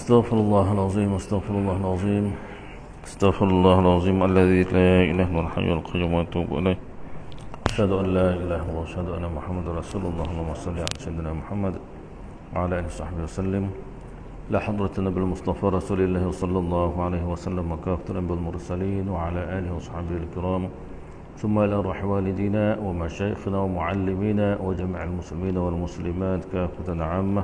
استغفر الله العظيم استغفر الله العظيم استغفر الله العظيم الذي لا إله إلا الحي القيوم وأتوب إليه أشهد أن لا إله إلا الله وأشهد أن محمدا رسول الله اللهم صل على سيدنا محمد وعلى آله وصحبه وسلم لا حضرة النبي المصطفى رسول الله صلى الله عليه وسلم وكافة الأنبياء المرسلين وعلى آله وصحبه الكرام ثم إلى روح والدينا ومشايخنا ومعلمينا وجميع المسلمين والمسلمات كافة عامة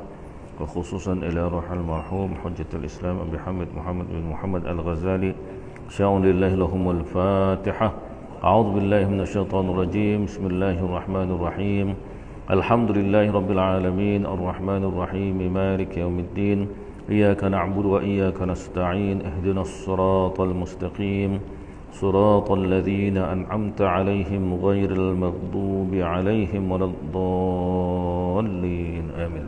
وخصوصا إلى روح المرحوم حجة الإسلام أبي حامد محمد بن محمد الغزالي شاء لله لهم الفاتحة. أعوذ بالله من الشيطان الرجيم. بسم الله الرحمن الرحيم. الحمد لله رب العالمين الرحمن الرحيم مالك يوم الدين إياك نعبد وإياك نستعين اهدنا الصراط المستقيم صراط الذين أنعمت عليهم غير المغضوب عليهم ولا الضالين آمين.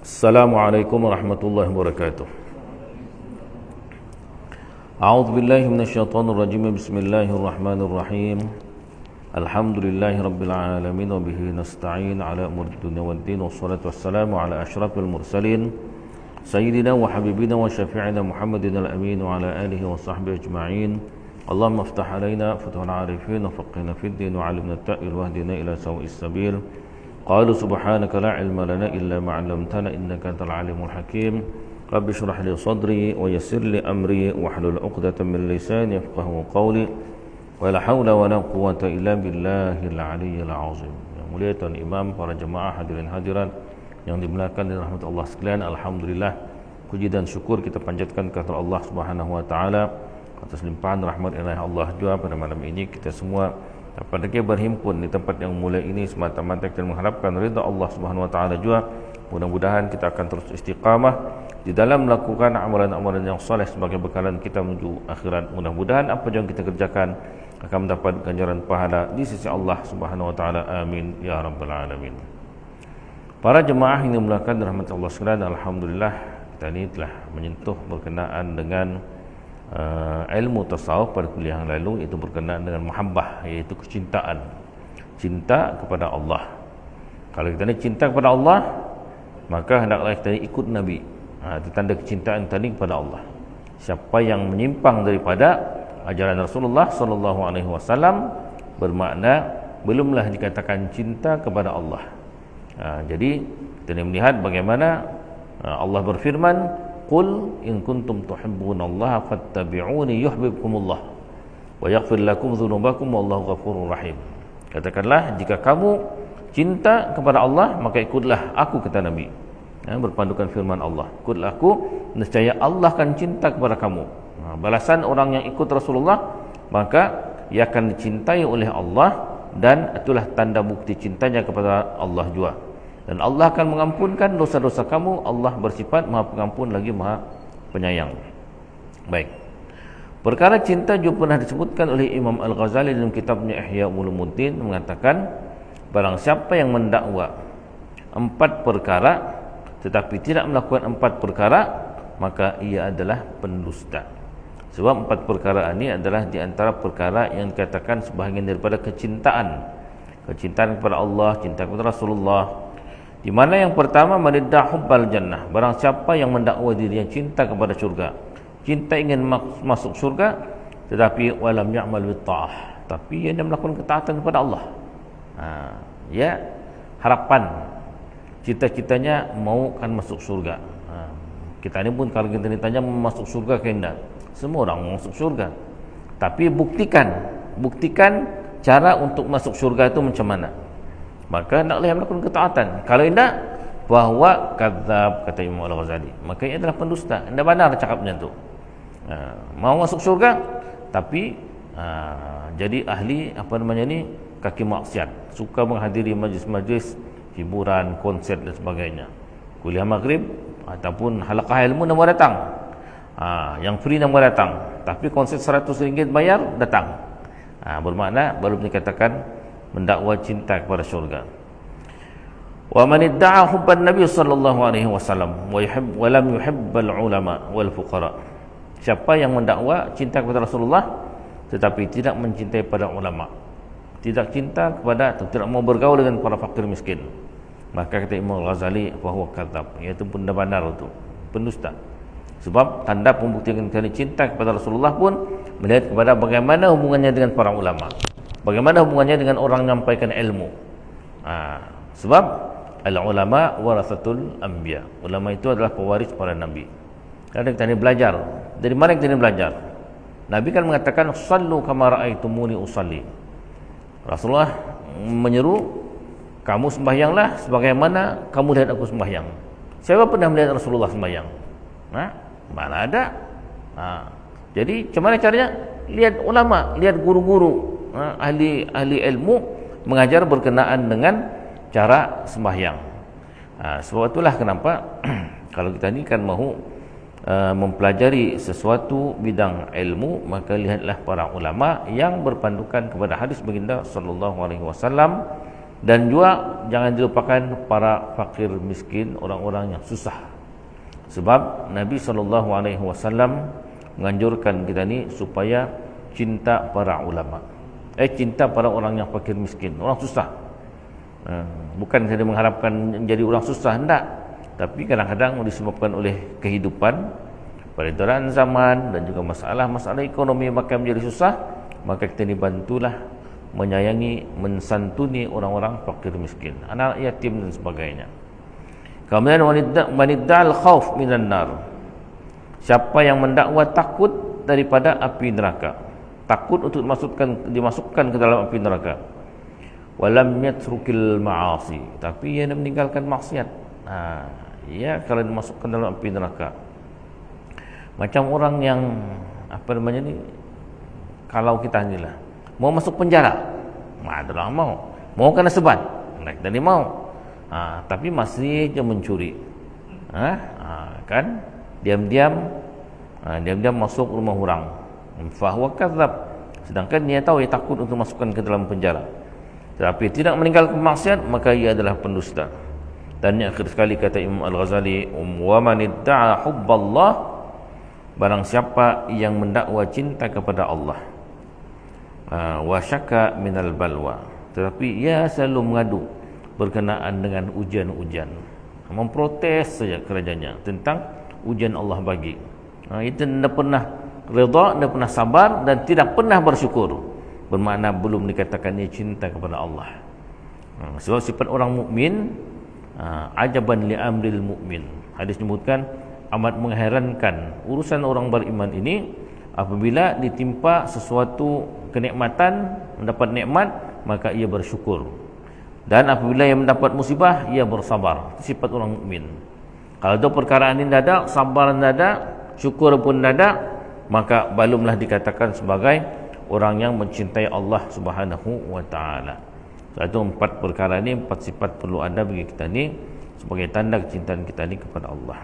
Assalamualaikum warahmatullahi wabarakatuh. A'udzu billahi minasyaitonir rajim. Bismillahirrahmanirrahim. Alhamdulillahi rabbil alamin wa bihi nasta'in ala umurid dunya waddin wassalatu wassalamu ala asyrafil mursalin sayyidina wa habibina wa syafi'ina Muhammadin al-amin wa ala alihi wa sahbihi ajma'in. Allahumma iftah alaina futuhal arifin wa faqihna fid din wa 'allimna at-ta'wil wahdina ila sawa'is sabil. Qalu subhanaka la ilma lana illa ma 'allamtana innaka antal alimul hakim. Rabbi shrah li sadri wa yassir li amri wahlul 'uqdatam min lisani yafqahu qawli. Wa la haula wa la quwwata illa billahil aliyyil azim. Yang mulia tuan imam, para jemaah hadirin hadirat yang dimuliakan oleh rahmat Allah sekalian, alhamdulillah puji dan syukur kita panjatkan kepada Allah Subhanahu wa taala atas limpahan rahmat ilahi Allah juga pada malam ini kita semua dapat lagi berhimpun di tempat yang mulia ini semata-mata kita mengharapkan ridha Allah Subhanahu wa taala juga. Mudah-mudahan kita akan terus istiqamah di dalam melakukan amalan-amalan yang soleh sebagai bekalan kita menuju akhirat. Mudah-mudahan apa yang kita kerjakan akan mendapat ganjaran pahala di sisi Allah Subhanahu wa taala. Amin ya rabbal alamin. Para jemaah yang dimuliakan rahmat Allah sekalian, alhamdulillah kita ini telah menyentuh berkenaan dengan ilmu tasawuf pada kuliah yang lalu, itu berkenaan dengan mahabbah, iaitu kecintaan, cinta kepada Allah. Kalau kita ni cinta kepada Allah, maka hendaklah kita ikut Nabi. Itu tanda kecintaan tadi kepada Allah. Siapa yang menyimpang daripada ajaran Rasulullah sallallahu alaihi wasallam, bermakna belumlah dikatakan cinta kepada Allah. Jadi kita melihat bagaimana Allah berfirman, Qul in kuntum tuhibbunallaha fattabi'uni yuhibbukumullah wa yaghfir lakum dzunubakum wallahu ghafurur rahim. Katakanlah, jika kamu cinta kepada Allah, maka ikutlah aku, kata Nabi. Berpandukan firman Allah, ikutlah aku, nescaya Allah akan cinta kepada kamu. Balasan orang yang ikut Rasulullah, maka ia akan dicintai oleh Allah, dan itulah tanda bukti cintanya kepada Allah juga. Dan Allah akan mengampunkan dosa-dosa kamu. Allah bersifat Maha Pengampun lagi Maha Penyayang. Baik. Perkara cinta juga pernah disebutkan oleh Imam Al-Ghazali dalam kitabnya Ihya Ulumuddin, mengatakan barang siapa yang mendakwa 4 perkara tetapi tidak melakukan 4 perkara, maka ia adalah pendusta. Sebab 4 perkara ini adalah di antara perkara yang dikatakan sebahagian daripada kecintaan. Kecintaan kepada Allah, cinta kepada Rasulullah. Di mana yang pertama, manidda hubbal jannah, barang siapa yang mendakwa dirinya cinta kepada syurga, cinta ingin masuk syurga, tetapi walam ya'mal bit ta'ah, tapi ia melakukan ketaatan kepada Allah. Ya, harapan cita-citanya mau kan masuk syurga. Kita ni pun kalau kita ditanya mau masuk syurga ke tidak, semua orang mau masuk syurga, tapi buktikan cara untuk masuk syurga itu macam mana. Maka hendaklah melakukan ketaatan. Kalau tidak, bahwa kadzab, kata Imam Al-Ghazali, maka ia adalah pendusta. Tidak benar cakapnya tu. Mau masuk syurga, tapi jadi ahli kaki maksiat, suka menghadiri majlis-majlis hiburan, konser dan sebagainya. Kuliah maghrib ataupun halaqah ilmu nama datang. Yang free nama datang, tapi konser RM100 bayar datang. Bermakna baru dikatakan mendakwa cinta kepada syurga. Wa man idda'a hubban nabiy sallallahu alaihi wasallam wa lam yuhibbal ulama wal fuqara. Siapa yang mendakwa cinta kepada Rasulullah tetapi tidak mencintai para ulama, tidak cinta kepada atau tidak mau bergaul dengan para fakir miskin, maka kata Imam Al-Ghazali bahwa kadzab, iaitu benda benar itu. pendusta. Sebab tanda pembuktian kita ni cinta kepada Rasulullah pun melihat kepada bagaimana hubungannya dengan para ulama, bagaimana hubungannya dengan orang yang menyampaikan ilmu. Sebab al-ulama warasatul anbiya, ulama itu adalah pewaris para nabi. Kadang kita ni belajar, dari mana kita ni belajar? Nabi kan mengatakan sallu kama raaitumuni usalli. Rasulullah menyeru, kamu sembahyanglah sebagaimana kamu lihat aku sembahyang. Siapa pernah melihat Rasulullah sembahyang? Mana ada. Jadi macam mana caranya? Lihat ulama, lihat guru-guru, ahli ilmu mengajar berkenaan dengan cara sembahyang. Sebab itulah kenapa kalau kita ni kan mahu mempelajari sesuatu bidang ilmu, maka lihatlah para ulama yang berpandukan kepada hadis baginda sallallahu alaihi wasallam, dan juga jangan dilupakan para fakir miskin, orang-orang yang susah. Sebab Nabi SAW menganjurkan kita ni supaya cinta para ulama, cinta para orang yang fakir miskin, orang susah. Bukan kita mengharapkan menjadi orang susah, tidak. Tapi kadang-kadang disebabkan oleh kehidupan, peredaran zaman dan juga masalah-masalah ekonomi maka menjadi susah, maka kita dibantulah menyayangi, mensantuni orang-orang fakir miskin, anak yatim dan sebagainya. Kemudian wanidda'al khauf minan nar, siapa yang mendakwa takut daripada api neraka, takut untuk dimasukkan ke dalam api neraka. Walam yatrukil ma'asi, tapi ia meninggalkan maksiat. Ya, kalau dimasukkan dalam api neraka, macam orang yang kalau kita inilah mau masuk penjara, adalah mau kena sebat, kita ni mau. Tapi masih je mencuri, kan diam-diam masuk rumah orang, fahuwa kadzab, sedangkan dia tahu, dia takut untuk masukkan ke dalam penjara, tetapi tidak meninggalkan maksiat, maka ia adalah pendusta. Dan yang akhir sekali kata Imam Al-Ghazali, wa man idda'a hubballah, barang siapa yang mendakwa cinta kepada Allah, wa syaka minal balwa, tetapi ia selalu mengadu berkenaan dengan ujian-ujian, memprotes saja kerajanya tentang ujian Allah bagi, itu tidak pernah redha, tidak pernah sabar dan tidak pernah bersyukur, bermakna belum dikatakan ia cinta kepada Allah. Sebab sifat orang mukmin, ajaban li amril mukmin, hadis menyebutkan amat mengherankan urusan orang beriman ini, apabila ditimpa sesuatu kenikmatan, mendapat nikmat, maka ia bersyukur, dan apabila ia mendapat musibah, ia bersabar. Itu sifat orang mukmin. Kalau ada perkara ini tidak ada, sabar tidak ada, syukur pun tidak ada, maka belumlah dikatakan sebagai orang yang mencintai Allah Subhanahu wa taala. Satu 4 perkara ini, 4 sifat perlu ada bagi kita ni sebagai tanda kecintaan kita ni kepada Allah.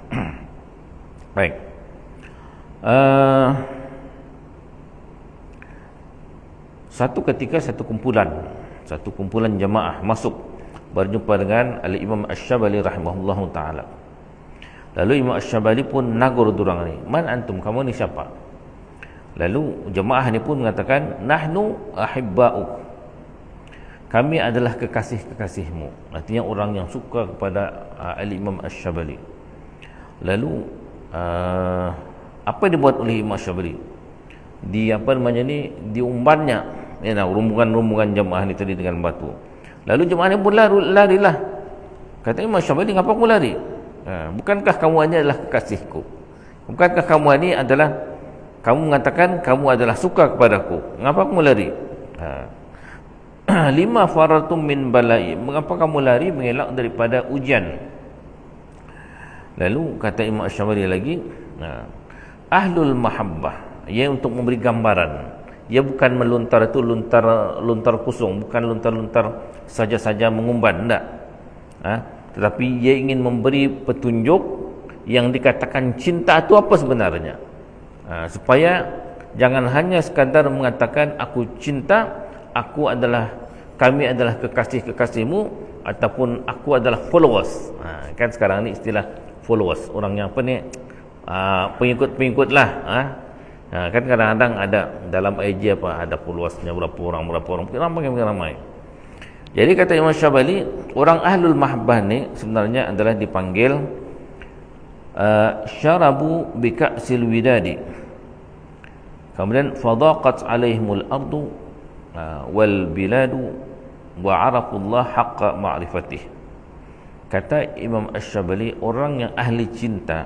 Baik. Satu ketika satu kumpulan jamaah masuk berjumpa dengan Al-Imam Asy-Syabali rahimahullahu taala. Lalu Imam Asy-Syabali pun nagur durang ni, "Man antum, kamu ni siapa?" Lalu jemaah ni pun mengatakan, "Nahnu ahibba'uk." Kami adalah kekasih-kekasihmu. Artinya orang yang suka kepada Al-Imam Asy-Syabali. Lalu apa dibuat oleh Imam Asy-Syabali? Diumbarnya rombongan jemaah ni tadi dengan batu. Lalu jemaah ni pun larilah. Kata Imam Asy-Syabali, "Ngapa kamu lari? Bukankah kamu ini adalah kekasihku? Bukankah kamu ini adalah, kamu mengatakan kamu adalah suka kepadaku, mengapa kamu lari? Lima faratum min balai, mengapa kamu lari mengelak daripada ujian?" Lalu kata Imam Asy-Syabali lagi, ahlul mahabbah, ia untuk memberi gambaran, ia bukan meluntar itu luntar kosong, bukan luntar saja-saja mengumban, tidak. Tetapi ia ingin memberi petunjuk yang dikatakan cinta itu apa sebenarnya, supaya jangan hanya sekadar mengatakan aku cinta, kami adalah kekasih-kekasihmu, ataupun aku adalah followers. Kan sekarang ni istilah followers, orang yang pengikut lah. Kan kadang-kadang ada dalam IG ada followersnya berapa orang, ramai. Jadi kata Imam Asy-Syabali, orang ahlul mahabbah ni sebenarnya adalah dipanggil syarabu bika'sil widadi. Kemudian fadaqat alaihimul ardu wal biladu wa arafullah haqqa ma'rifatih. Kata Imam Asy-Syabali, orang yang ahli cinta,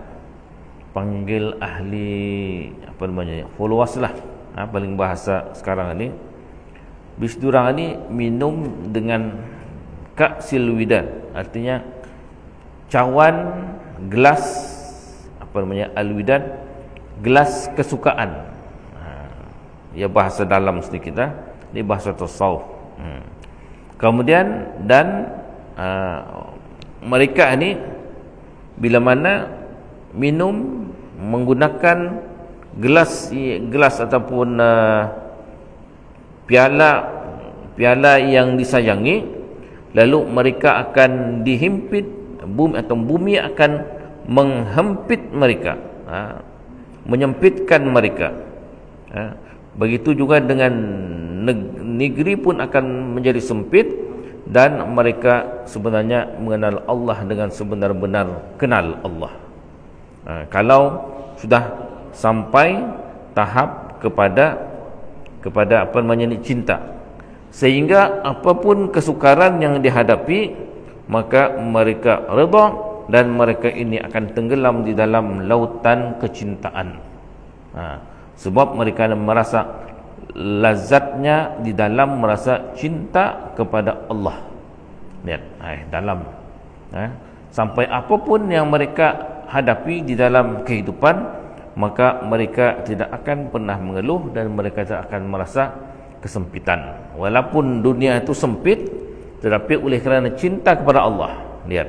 panggil ahli apa namanya, followers lah, paling bahasa sekarang ini, bisdurang ini minum dengan ka'sil widad, artinya cawan gelas apa namanya, al-widad, gelas kesukaan. Ya bahasa dalam sedikit ini bahasa tasawuf. Kemudian dan mereka ini bila mana minum menggunakan gelas ataupun piala yang disayangi, lalu mereka akan dihimpit bumi, atau bumi akan menghempit mereka, menyempitkan mereka. Begitu juga dengan negeri pun akan menjadi sempit, dan mereka sebenarnya mengenal Allah dengan sebenar-benar kenal Allah. Kalau sudah sampai tahap kepada apa namanya, cinta, sehingga apapun kesukaran yang dihadapi, maka mereka redha, dan mereka ini akan tenggelam di dalam lautan kecintaan. Sebab mereka merasa lazatnya di dalam merasa cinta kepada Allah. Lihat, dalam sampai apapun yang mereka hadapi di dalam kehidupan, maka mereka tidak akan pernah mengeluh, dan mereka tidak akan merasa kesempitan. Walaupun dunia itu sempit, tetapi oleh kerana cinta kepada Allah. Lihat.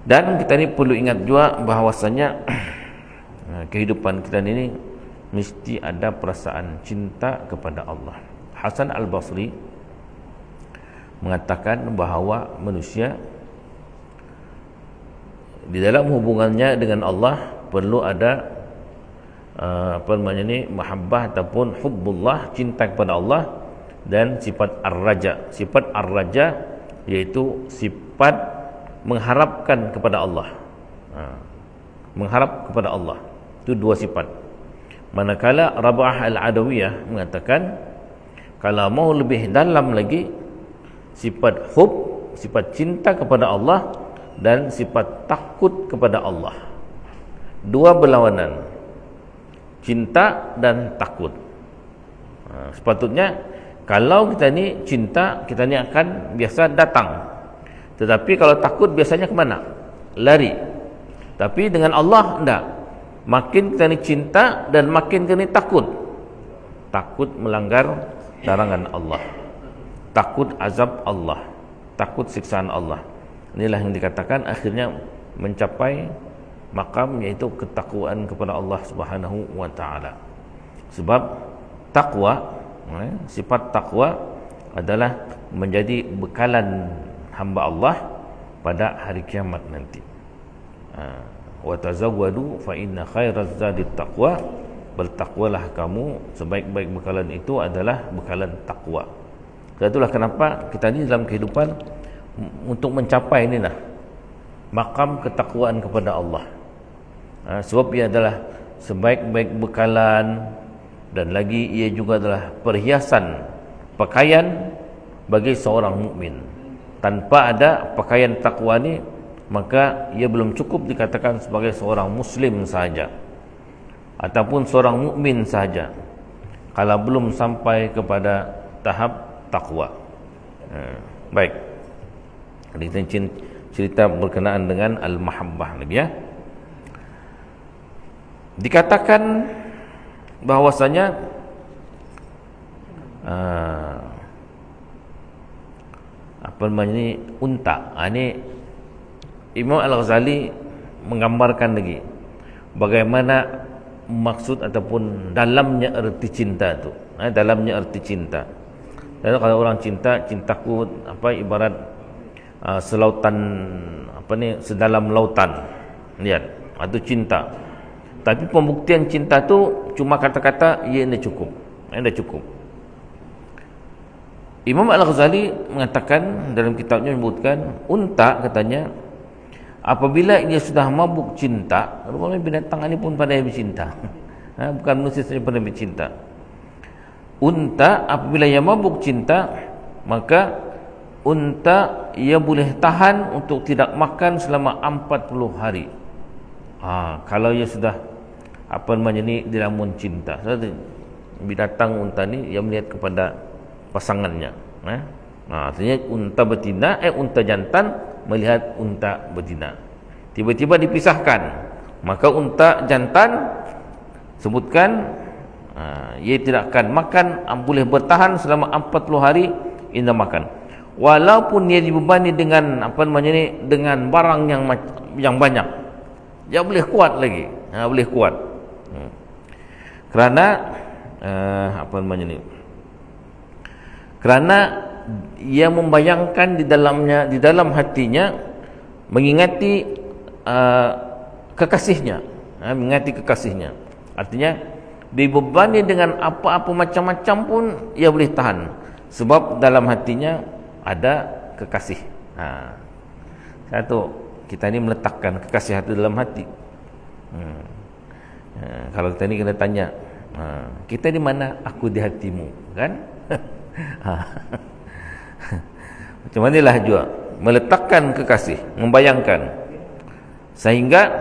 Dan kita ini perlu ingat juga bahawasanya kehidupan kita ini mesti ada perasaan cinta kepada Allah. Hasan Al-Basri mengatakan bahawa manusia di dalam hubungannya dengan Allah perlu ada apa namanya ni, mahabbah ataupun hubbullah, cinta kepada Allah, dan sifat ar-raja. Sifat ar-raja iaitu sifat mengharapkan kepada Allah. Mengharap kepada Allah. Itu dua sifat. Manakala Rabah Al-Adawiyah mengatakan, kalau mau lebih dalam lagi, sifat hub, sifat cinta kepada Allah, dan sifat takut kepada Allah. Dua berlawanan, cinta dan takut. Sepatutnya kalau kita ni cinta, kita ni akan biasa datang. Tetapi kalau takut biasanya ke mana? Lari. Tapi dengan Allah tidak. Makin kita ni cinta dan makin kita ni takut. Takut melanggar larangan Allah, takut azab Allah, takut siksaan Allah. Inilah yang dikatakan akhirnya mencapai makam, iaitu ketakwaan kepada Allah Subhanahu wa taala. Sebab takwa, sifat takwa adalah menjadi bekalan hamba Allah pada hari kiamat nanti. Wa tazawwadu fa inna khairaz zadit taqwa, bertakwalah kamu, sebaik-baik bekalan itu adalah bekalan takwa. Itulah kenapa kita ni dalam kehidupan untuk mencapai inilah makam ketakwaan kepada Allah. Sebab ia adalah sebaik-baik bekalan, dan lagi ia juga adalah perhiasan, pakaian bagi seorang mukmin. Tanpa ada pakaian takwa ni, maka ia belum cukup dikatakan sebagai seorang muslim sahaja, ataupun seorang mukmin sahaja, kalau belum sampai kepada tahap takwa. Baik, kita cerita berkenaan dengan al-mahabbah lagi ya. Dikatakan bahwasanya apa namanya ni, unta. Ini Imam Al-Ghazali menggambarkan lagi bagaimana maksud ataupun dalamnya erti cinta tu. Dalamnya erti cinta. Dan kalau orang cinta, cintaku apa, ibarat selautan apa ni, sedalam lautan. Lihat, itu cinta. Tapi pembuktian cinta tu cuma kata-kata, ia dah cukup. Dah cukup. Imam Al-Ghazali mengatakan dalam kitabnya, menyebutkan unta, katanya apabila dia sudah mabuk cinta, rupanya binatang ini pun pandai bercinta. Bukan manusia saja pandai bercinta. Unta apabila ia mabuk cinta, maka unta ia boleh tahan untuk tidak makan selama 40 hari. Kalau ia sudah dilamun cinta. Binatang unta ni ia melihat kepada pasangannya. Artinya unta betina, unta jantan melihat unta betina. Tiba-tiba dipisahkan, maka unta jantan sebutkan ia tidak akan makan, boleh bertahan selama 40 hari ia makan. Walaupun dia dibebani dengan dengan barang yang banyak, dia boleh kuat lagi. Boleh kuat. Kerana kerana ia membayangkan di dalam hatinya mengingati kekasihnya, mengingati kekasihnya. Artinya dibebani dengan apa-apa macam-macam pun ia boleh tahan, sebab dalam hatinya ada kekasih. Satu, kita ni meletakkan kekasih hati dalam hati. Kalau kita ni kena tanya, kita di mana, aku di hatimu, kan? Macam manalah juga meletakkan kekasih, membayangkan, sehingga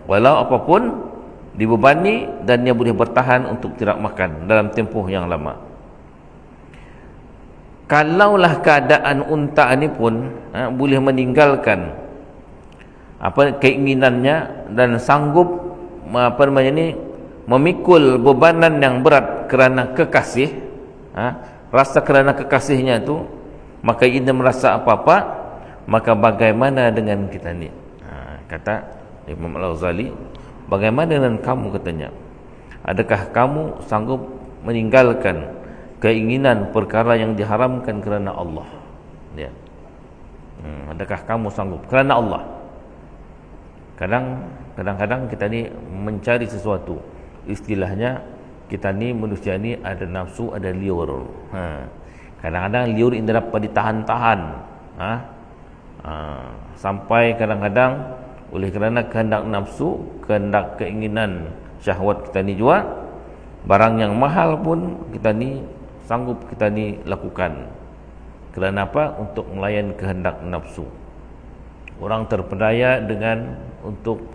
walau apapun dibebani dan dia boleh bertahan untuk tidak makan dalam tempoh yang lama. Kalaulah keadaan unta ini pun boleh meninggalkan keinginannya dan sanggup memikul bebanan yang berat kerana kekasih, rasa kerana kekasihnya itu, maka ia merasa apa-apa, maka bagaimana dengan kita ni? Kata Imam Al-Ghazali, bagaimana dengan kamu, katanya? Adakah kamu sanggup meninggalkan keinginan perkara yang diharamkan kerana Allah? Adakah kamu sanggup kerana Allah? Kadang-kadang kita ni mencari sesuatu, istilahnya kita ni manusia ni ada nafsu, ada liur. Kadang-kadang liur ini dapat ditahan-tahan, sampai kadang-kadang oleh kerana kehendak nafsu, kehendak keinginan syahwat kita ni juga, barang yang mahal pun kita ni sanggup kita ni lakukan. Kerana apa? Untuk melayan kehendak nafsu. Orang terpedaya dengan untuk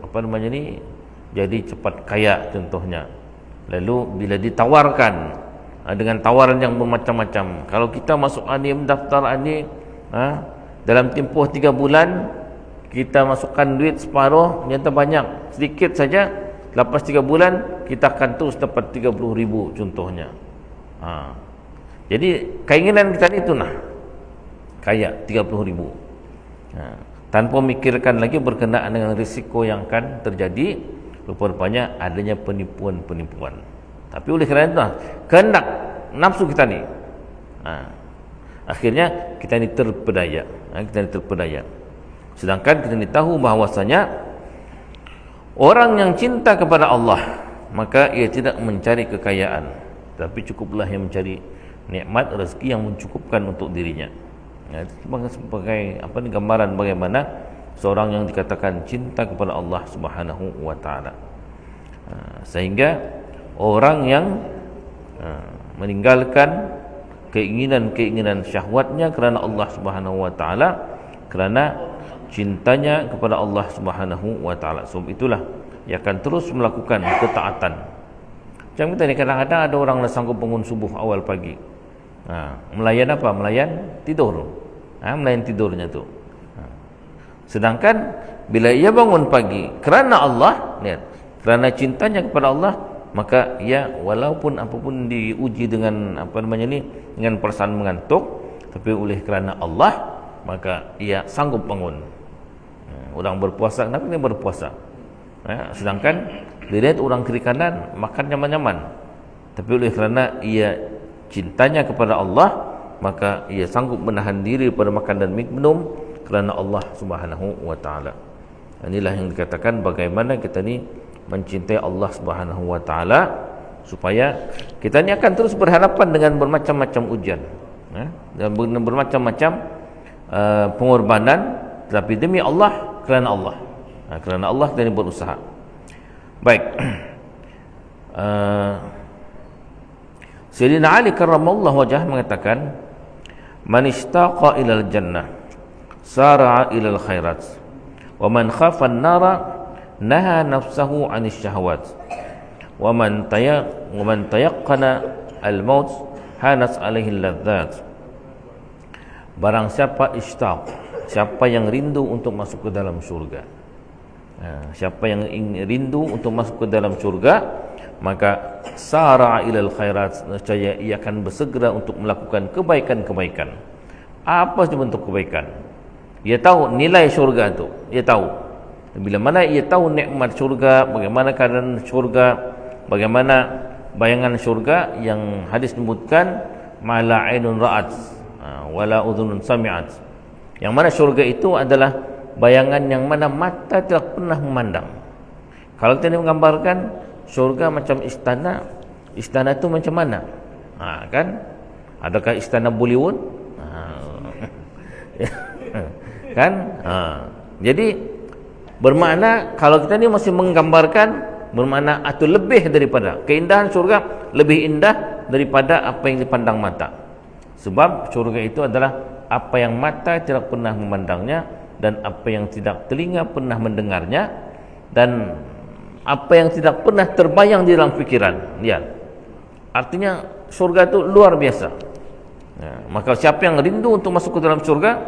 jadi cepat kaya contohnya. Lalu bila ditawarkan dengan tawaran yang bermacam-macam, kalau kita masuk ani, mendaftar ani, dalam tempoh 3 bulan kita masukkan duit separuh, nyata banyak, sedikit saja, lepas 3 bulan kita akan terus dapat 30,000 contohnya. Jadi keinginan kita ni tu kaya 30,000, tanpa memikirkan lagi berkenaan dengan risiko yang akan terjadi. Rupanya adanya penipuan-penipuan. Tapi oleh kerana itu kehendak nafsu kita ni, akhirnya kita ni terpedaya. Sedangkan kita ni tahu bahawasanya orang yang cinta kepada Allah, maka ia tidak mencari kekayaan, tapi cukuplah yang mencari nikmat rezeki yang mencukupkan untuk dirinya. Sebagai gambaran bagaimana seorang yang dikatakan cinta kepada Allah Subhanahu wa taala. Sehingga orang yang meninggalkan keinginan-keinginan syahwatnya kerana Allah Subhanahu wa taala, kerana cintanya kepada Allah Subhanahu wa taala. Sebab itulah ia akan terus melakukan ketaatan. Macam kita ni, kadang-kadang ada orang yang sanggup bangun subuh awal pagi. Melayan apa? Melayan tidur. Melayan tidurnya tu. Sedangkan bila ia bangun pagi kerana Allah, kerana cintanya kepada Allah, maka ia walaupun apapun diuji dengan dengan perasaan mengantuk, tapi oleh kerana Allah, maka ia sanggup bangun. Orang berpuasa, kenapa dia berpuasa? Sedangkan dilihat orang kiri kanan makan nyaman-nyaman, tapi oleh kerana ia cintanya kepada Allah, maka ia sanggup menahan diri pada makan dan minum kerana Allah Subhanahu wa taala. Inilah yang dikatakan bagaimana kita ni mencintai Allah Subhanahu wa taala, supaya kita ni akan terus berhadapan dengan bermacam-macam ujian, dan bermacam-macam pengorbanan, tapi demi Allah, kerana Allah. Kerana Allah kita ni berusaha. Baik. Sayyidina Ali karramallahu wajhah mengatakan, man ishtaqa ilal jannah sara'a ilal khairat wa man khafa an-nara naha nafsahu 'anil syahawat wa man tayaqqana al-maut hanas 'alaihi al-ladzat. Barang siapa ishtaq, siapa yang rindu untuk masuk ke dalam syurga, siapa yang rindu untuk masuk ke dalam syurga, maka sara'a ilal khairat, nescaya ia akan bersegera untuk melakukan kebaikan-kebaikan. Apa saja bentuk kebaikan? Ia tahu nilai syurga itu, ia tahu. Bila mana ia tahu nikmat syurga, bagaimana keadaan syurga, bagaimana bayangan syurga yang hadis menyebutkan mala ainun ra'at wala udhunun sami'at. Yang mana syurga itu adalah bayangan yang mana mata tidak pernah memandang. Kalau kita menggambarkan syurga macam istana, istana itu macam mana? Kan? Adakah istana Bollywood? Kan? Jadi bermakna kalau kita ni masih menggambarkan, bermakna atau lebih daripada keindahan syurga, lebih indah daripada apa yang dipandang mata. Sebab syurga itu adalah apa yang mata tidak pernah memandangnya, dan apa yang tidak telinga pernah mendengarnya, dan apa yang tidak pernah terbayang di dalam fikiran. Lihat, artinya syurga itu luar biasa. Maka siapa yang rindu untuk masuk ke dalam syurga,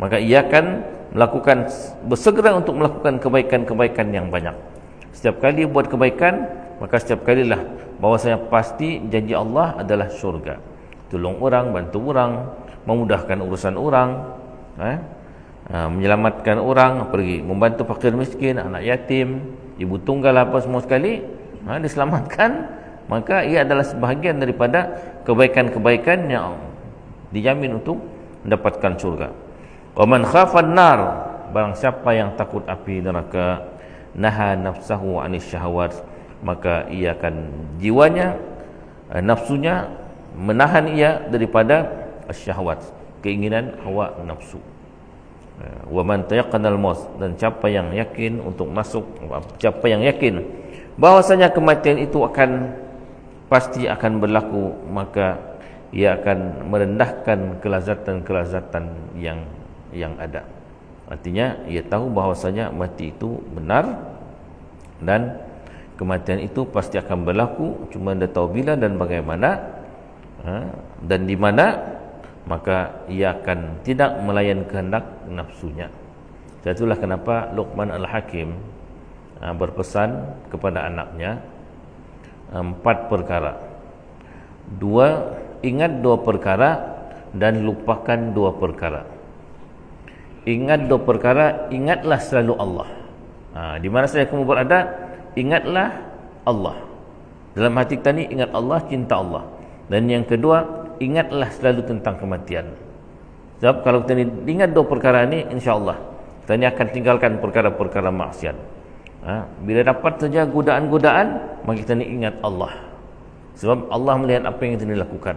maka ia akan melakukan, bersegera untuk melakukan kebaikan-kebaikan yang banyak. Setiap kali buat kebaikan, maka setiap kalilah bahwasanya pasti janji Allah adalah syurga. Tolong orang, bantu orang, memudahkan urusan orang, menyelamatkan orang, pergi membantu fakir miskin, anak yatim, ibu tunggal, apa semua sekali, diselamatkan. Maka ia adalah sebahagian daripada kebaikan-kebaikan yang dijamin untuk mendapatkan syurga. Wa man khafan nar, barang siapa yang takut api neraka, naha nafsahu 'anis syahawat, maka ia akan jiwanya, nafsunya, menahan ia daripada syahwat, keinginan hawa nafsu. Wa man tayaqqana al-maut, dan siapa yang yakin untuk masuk, siapa yang yakin bahwasanya kematian itu akan pasti akan berlaku, maka ia akan merendahkan kelazatan-kelazatan yang ada. Artinya ia tahu bahwasanya mati itu benar dan kematian itu pasti akan berlaku, cuma dia tahu bila dan bagaimana dan di mana, maka ia akan tidak melayan kehendak nafsunya. Itulah kenapa Luqman Al-Hakim berpesan kepada anaknya 4 perkara. Ingat 2 perkara dan lupakan 2 perkara. Ingat 2 perkara, ingatlah selalu Allah. Di mana saja kamu berada, ingatlah Allah. Dalam hati kita ni ingat Allah, cinta Allah. Dan yang kedua, ingatlah selalu tentang kematian. Sebab kalau kita ingat 2 perkara ni, insya-Allah kita ni akan tinggalkan perkara-perkara maksiat. Bila dapat saja godaan-godaan, maka kita ni ingat Allah. Sebab Allah melihat apa yang kita lakukan.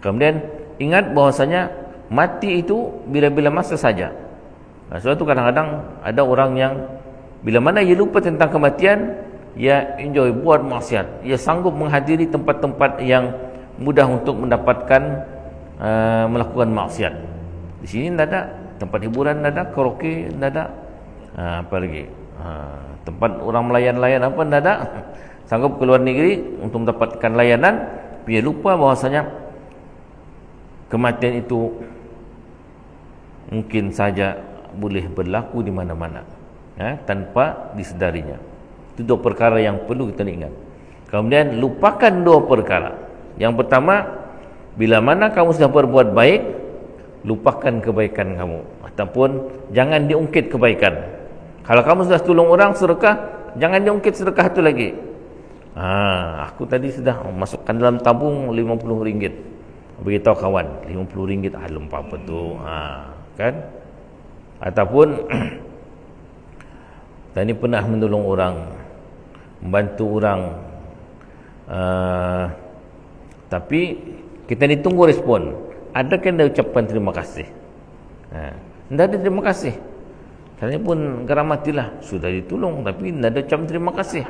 Kemudian ingat bahwasanya mati itu bila-bila masa saja. Sebab itu kadang-kadang ada orang yang bila mana ia lupa tentang kematian, ia enjoy buat maksiat. Ia sanggup menghadiri tempat-tempat yang mudah untuk mendapatkan melakukan maksiat. Di sini tidak ada tempat hiburan, tidak ada karaoke, tidak ada apa lagi, tempat orang melayan-layan apa, tidak ada. Sanggup ke luar negeri untuk mendapatkan layanan, dia lupa bahwasanya kematian itu mungkin saja boleh berlaku di mana-mana, tanpa disedarinya. Itu 2 perkara yang perlu kita ingat. Kemudian lupakan 2 perkara. Yang pertama, bila mana kamu sudah berbuat baik, lupakan kebaikan kamu, ataupun jangan diungkit kebaikan. Kalau kamu sudah tolong orang, sedekah, jangan diungkit sedekah itu lagi. Aku tadi sudah masukkan dalam tabung RM50. Beritahu kawan, RM50, lupa apa tu, kan? Ataupun tadi pernah menolong orang, membantu orang, tapi kita ditunggu respon. Adakah dia ucapkan terima kasih? Tidak ada terima kasih. Saya pun geram matilah, sudah ditolong tapi tidak ada ucap terima kasih.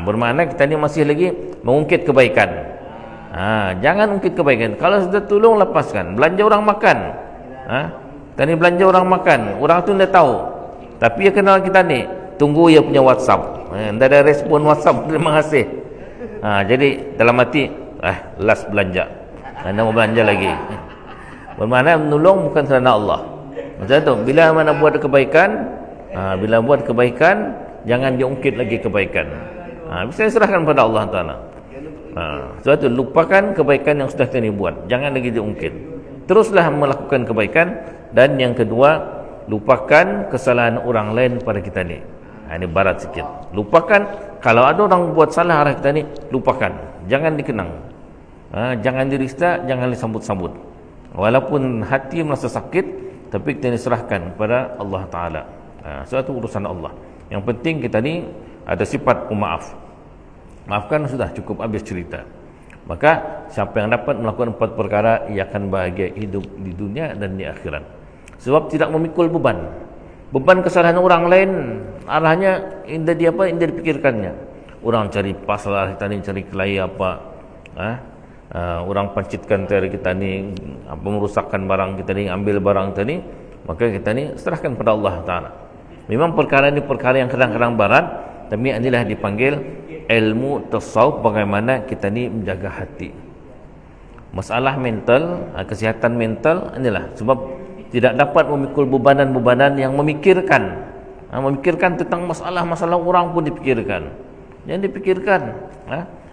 Bermakna kita ni masih lagi mengungkit kebaikan. Jangan ungkit kebaikan. Kalau sudah tolong, lepaskan. Belanja orang makan, kita ni belanja orang makan, orang tu tidak tahu, tapi dia kenal kita ni, tunggu dia punya WhatsApp. Tidak ada respon WhatsApp, terima kasih. Jadi dalam hati, last belanja, anda mau belanja lagi. Bermakna menolong bukan kerana Allah. Macam tu, bila mana buat kebaikan, jangan diungkit lagi kebaikan. Bisa serahkan pada Allah Ta'ala. Sebab tu, lupakan kebaikan yang sudah kita buat, jangan lagi diungkit. Teruslah melakukan kebaikan. Dan yang kedua, lupakan kesalahan orang lain pada kita ni. Ini barat sikit. Lupakan, kalau ada orang buat salah arah kita ni, lupakan, jangan dikenang. Jangan dirista, jangan disambut-sambut. Walaupun hati merasa sakit, tapi kita diserahkan kepada Allah Ta'ala. Suatu urusan Allah. Yang penting kita ni ada sifat pemaaf. Maafkan, sudah cukup, habis cerita. Maka siapa yang dapat melakukan 4 perkara, ia akan bahagia hidup di dunia dan di akhirat. Sebab tidak memikul beban. Beban kesalahan orang lain, arahnya indah dipikirkannya. Orang cari pasal kita ni, cari kelahi apa, orang pancitkan dari kita ni, merusakkan barang kita ni, ambil barang kita ni, maka kita ni serahkan pada Allah Ta'ala. Memang perkara ini perkara yang kadang-kadang berat, tapi inilah dipanggil ilmu tasawuf, bagaimana kita ni menjaga hati. Masalah mental, kesihatan mental, inilah sebab tidak dapat memikul bebanan-bebanan yang memikirkan tentang masalah-masalah orang pun dipikirkan. Jangan dipikirkan.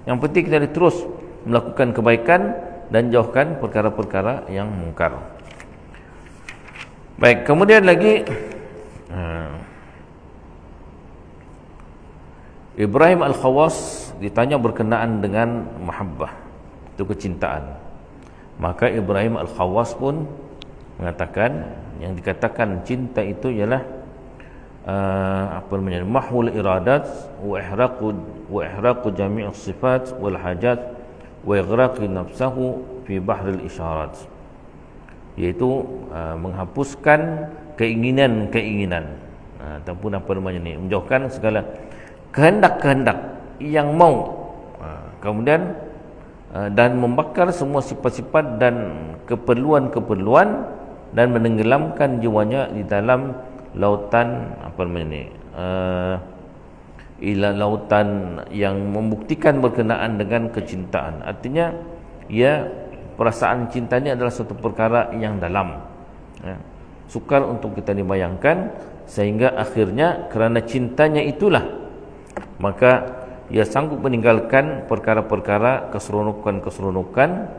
Yang penting kita terus melakukan kebaikan dan jauhkan perkara-perkara yang mungkar. Baik, kemudian lagi Ibrahim Al-Khawas ditanya berkenaan dengan mahabbah, itu kecintaan. Maka Ibrahim Al-Khawas pun mengatakan, yang dikatakan cinta itu ialah mahwul iradat wa ihraqu jami' as-sifat wal hajat wa ighraqi nafsahu fi bahril isyarat, iaitu menghapuskan keinginan-keinginan ataupun menjauhkan segala kehendak-kehendak yang mau, kemudian dan membakar semua sifat-sifat dan keperluan-keperluan, dan menenggelamkan jiwanya di dalam lautan lautan yang membuktikan berkenaan dengan kecintaan. Artinya, perasaan cinta ini adalah suatu perkara yang dalam, sukar untuk kita dibayangkan, sehingga akhirnya kerana cintanya itulah maka ia sanggup meninggalkan perkara-perkara keseronokan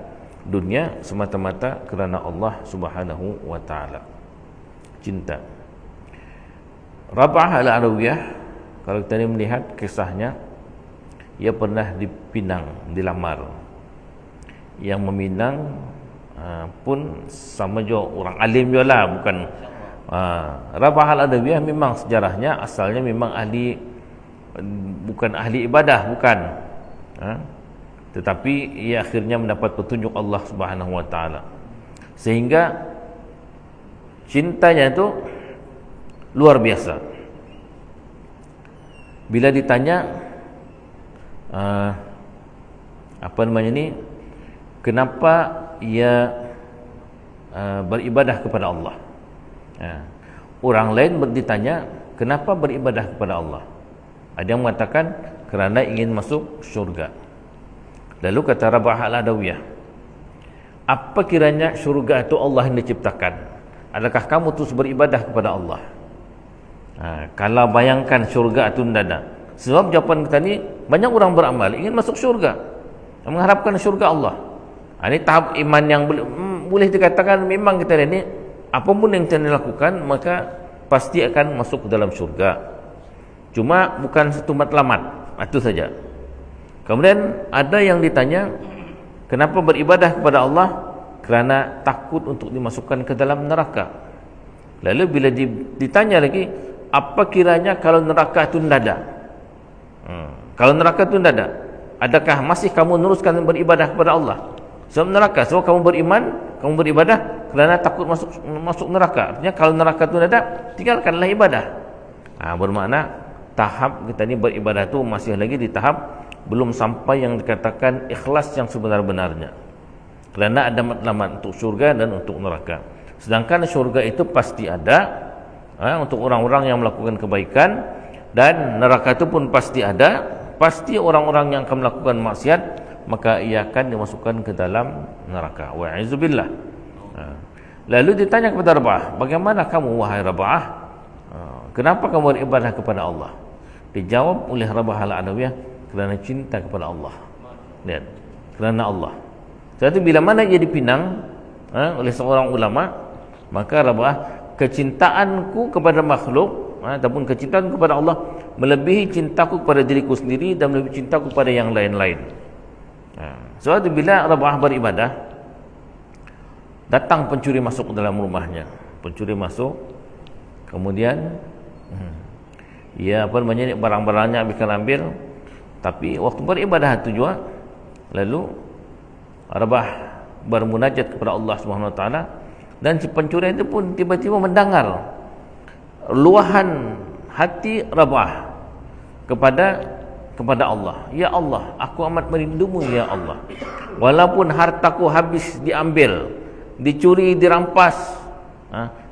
dunia semata-mata kerana Allah Subhanahu wa taala. Cinta. Rabah al-Adawiyah, kalau kita melihat kisahnya, ia pernah dipinang, dilamar. Yang meminang pun sama juga orang alim juga lah, bukan Rabah al-Adawiyah memang sejarahnya asalnya memang bukan ahli ibadah, bukan, tetapi ia akhirnya mendapat petunjuk Allah Subhanahu wa taala, sehingga cintanya itu luar biasa. Bila ditanya kenapa ia beribadah kepada Allah, orang lain ditanya kenapa beribadah kepada Allah, ada yang mengatakan kerana ingin masuk syurga. Lalu kata Rabah al-Adawiyah, apa kiranya syurga itu Allah yang diciptakan? Adakah kamu terus beribadah kepada Allah? Kalau bayangkan syurga itu tidak ada. Sebab jawapan kita ni, banyak orang beramal ingin masuk syurga, mengharapkan syurga Allah. Ini tahap iman yang boleh dikatakan memang kita ni, apapun yang kita lakukan maka pasti akan masuk ke dalam syurga. Cuma bukan satu matlamat, itu saja. Kemudian ada yang ditanya, kenapa beribadah kepada Allah? Kerana takut untuk dimasukkan ke dalam neraka. Lalu bila ditanya lagi, apa kiranya kalau neraka itu tidak ada? Kalau neraka itu tidak ada, adakah masih kamu meneruskan beribadah kepada Allah? Sebab neraka, sebab kamu beriman, Kamu beribadah kerana takut masuk neraka. Artinya kalau neraka itu ada, tinggalkanlah ibadah. Bermakna tahap kita ni beribadah tu masih lagi di tahap belum sampai yang dikatakan ikhlas yang sebenar-benarnya. Kerana ada matlamat untuk syurga dan untuk neraka. Sedangkan syurga itu pasti ada untuk orang-orang yang melakukan kebaikan, dan neraka itu pun pasti ada. Pasti orang-orang yang akan melakukan maksiat, maka ia akan dimasukkan ke dalam neraka. Wa'idzubillah. Lalu ditanya kepada Rabah, bagaimana kamu wahai Rabah, kenapa kamu beribadah kepada Allah? Dijawab oleh Rabah al-Adawiyah, kerana cinta kepada Allah. Lihat, kerana Allah. Sebab itu bila mana ia dipinang oleh seorang ulama, maka Rabah, kecintaanku kepada makhluk ataupun kecintaanku kepada Allah melebihi cintaku kepada diriku sendiri dan melebihi cintaku kepada yang lain-lain. Sebab itu bila Rabah beribadah, datang pencuri masuk ke dalam rumahnya. Pencuri masuk, kemudian barang-barangnya ambil, tapi waktu beribadah itu juga, lalu Rabah bermunajat kepada Allah Subhanahu Wa Taala, dan si pencuri itu pun tiba-tiba mendengar luahan hati Rabah kepada Allah. Ya Allah, aku amat merindumu ya Allah. Walaupun hartaku habis diambil, dicuri, dirampas,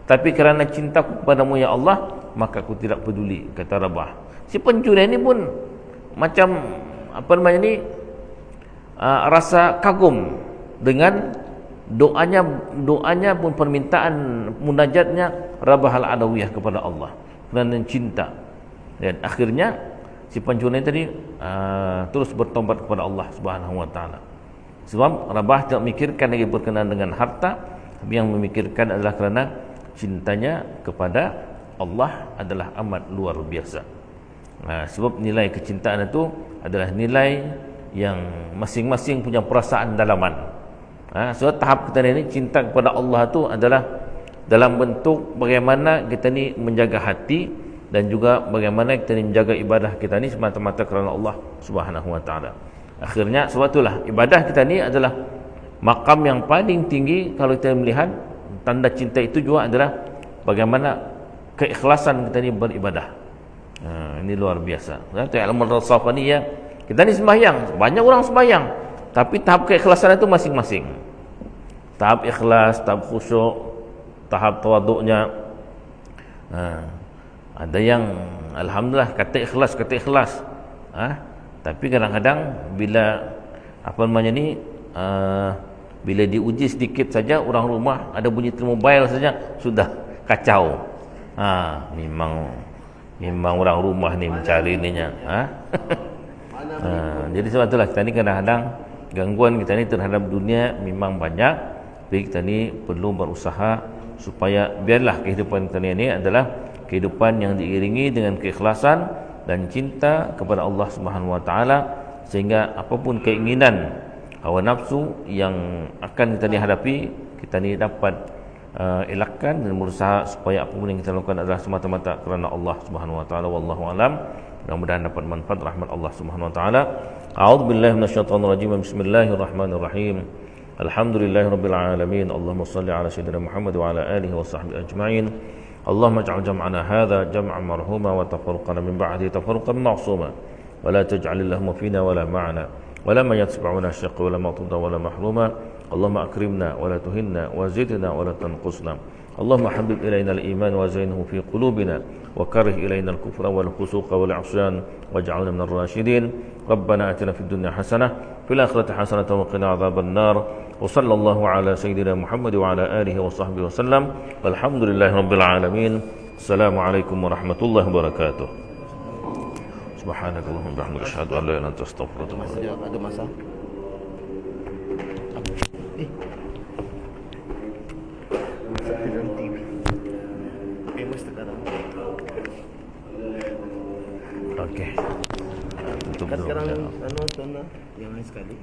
tapi kerana cintaku kepadamu ya Allah, maka aku tidak peduli, kata Rabah. Si pencuri ini pun macam rasa kagum dengan doanya pun, permintaan munajatnya Rabah al-Adawiyah kepada Allah kerana cinta. Dan akhirnya si pencuri tadi terus bertobat kepada Allah Subhanahu Wa Taala. Sebab Rabah tidak memikirkan lagi berkenaan dengan harta, tapi yang memikirkan adalah kerana cintanya kepada Allah adalah amat luar biasa. Sebab nilai kecintaan itu adalah nilai yang masing-masing punya perasaan dalaman. Sebab tahap kita ni, cinta kepada Allah itu adalah dalam bentuk bagaimana kita ni menjaga hati, dan juga bagaimana kita ni menjaga ibadah kita ni semata-mata kerana Allah Subhanahu Wa Taala. Akhirnya sebab itulah ibadah kita ni adalah makam yang paling tinggi. Kalau kita melihat tanda cinta itu juga adalah bagaimana keikhlasan kita ni beribadah. Ini luar biasa. Kita ni sembahyang, banyak orang sembahyang, tapi tahap keikhlasan itu masing-masing. Tahap ikhlas, tahap khusyuk, tahap tawaduknya. Ada yang alhamdulillah kata ikhlas, tapi kadang-kadang bila bila diuji sedikit saja, orang rumah ada bunyi mobile saja sudah kacau. Memang orang rumah ni mencari ininya. Jadi sebab itulah kita ni kadang-kadang gangguan kita ni terhadap dunia memang banyak, tapi kita ni perlu berusaha supaya biarlah kehidupan kita ni adalah kehidupan yang diiringi dengan keikhlasan dan cinta kepada Allah Subhanahu Wa Taala, sehingga apapun keinginan hawa nafsu yang akan kita hadapi, kita ni dapat elakkan dan berusaha supaya apapun yang kita lakukan adalah semata-mata kerana Allah Subhanahu Wa Taala. Wallahu alam. Mudah-mudahan dapat manfaat rahmat Allah Subhanahu Wa Taala. A'udzubillahi minasyaitonir rajim. Bismillahirrahmanirrahim. Alhamdulillahirabbil alamin. Allahumma shalli ala sayyidina Muhammad wa ala alihi wa sahbihi ajma'in. Allahumma ij'al jam'ana hadha jam'an marhuma wa tafarruqana min ba'dihi tafarruqan ma'suma wa la taj'al lahum fina wa la ma'ana wa la man yatba'una syaqqa wa la matuda wa la mahruma. Allahumma akrimna wa la tuhinna wa zidna wa la tanqusna. Allahumma habib ilayna al-iman wa zainhu fi qulubina wa karih ilayna al-kufra wal fusuqa wal 'isyan waj'alna min ar-rasyidin. Rabbana atina fid dunya hasanah fil akhirati hasanatan wa qina adzaban nar. Wa sallallahu ala sayyidina Muhammad wa ala alihi wa sahbihi wa sallam. Walhamdulillahi rabbil alamin. Assalamualaikum warahmatullahi wabarakatuh. Subhanakallahumma wa bihamdika asyhadu an la ilaha illa anta astaghfiruka wa atubu ilaik. Ada masa? Okey. Tutup dulu. Sekarang tuan yang lain sekali.